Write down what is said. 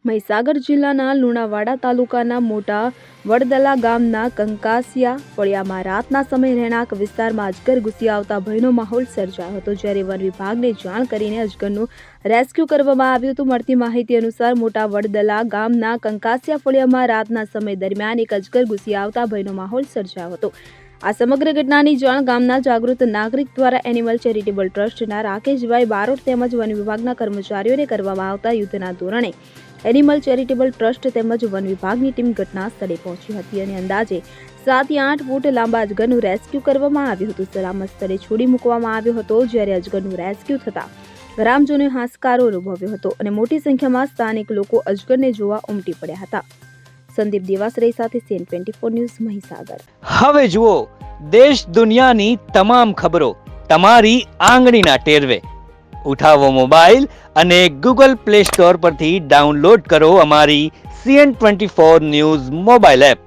મહીસાગર જિલ્લાના લુણાવાડા તાલુકાના મોટા વડદલા ગામના કંકાસિયા ફળિયામાં રાતના સમયે રહેણાંક વિસ્તારમાં અજગર ઘૂસી આવતા ભયનો માહોલ સર્જાયો હતો, જ્યારે વન વિભાગને જાણ કરીને અજગરનું રેસ્ક્યુ કરવામાં આવ્યું હતું। મળતી માહિતી અનુસાર મોટા વડદલા ગામના કંકાસિયા ફળિયામાં રાતના સમય દરમિયાન એક અજગર ઘૂસી આવતા ભયનો માહોલ સર્જાયો હતો। આ સમગ્ર ઘટનાની જાણ ગામના જાગૃત નાગરિક દ્વારા એનિમલ ચેરિટેબલ ટ્રસ્ટના રાકેશભાઈ બારોટ તેમજ વન વિભાગના કર્મચારીઓને કરવામાં આવતા યુદ્ધના ધોરણે એનિમલ ચેરિટેબલ ટ્રસ્ટ તેમજ વન વિભાગની ટીમ ઘટના સ્થળે પહોંચી હતી અને અંદાજે 7 થી 8 ફૂટ લાંબા અજગરનું રેસ્ક્યુ કરવામાં આવ્યું હતું। સલામત સ્થળે છોડી મૂકવામાં આવ્યો હતો, જ્યારે અજગરનું રેસ્ક્યુ થતાં ગ્રામજનોએ હાશકારો અનુભવ્યો હતો અને મોટી સંખ્યામાં સ્થાનિક લોકો અજગરને જોવા ઉમટી પડ્યા હતા। સંદીપ દેવાસરે સાથે સીએન 24 ન્યૂઝ મહીસાગર। હવે જુઓ દેશ દુનિયાની તમામ ખબરો તમારી આંગળીના ટેરવે। ઉઠાવો મોબાઈલ અને ગૂગલ પ્લે સ્ટોર પરથી ડાઉનલોડ કરો અમારી સીએન 24 ન્યૂઝ મોબાઈલ એપ।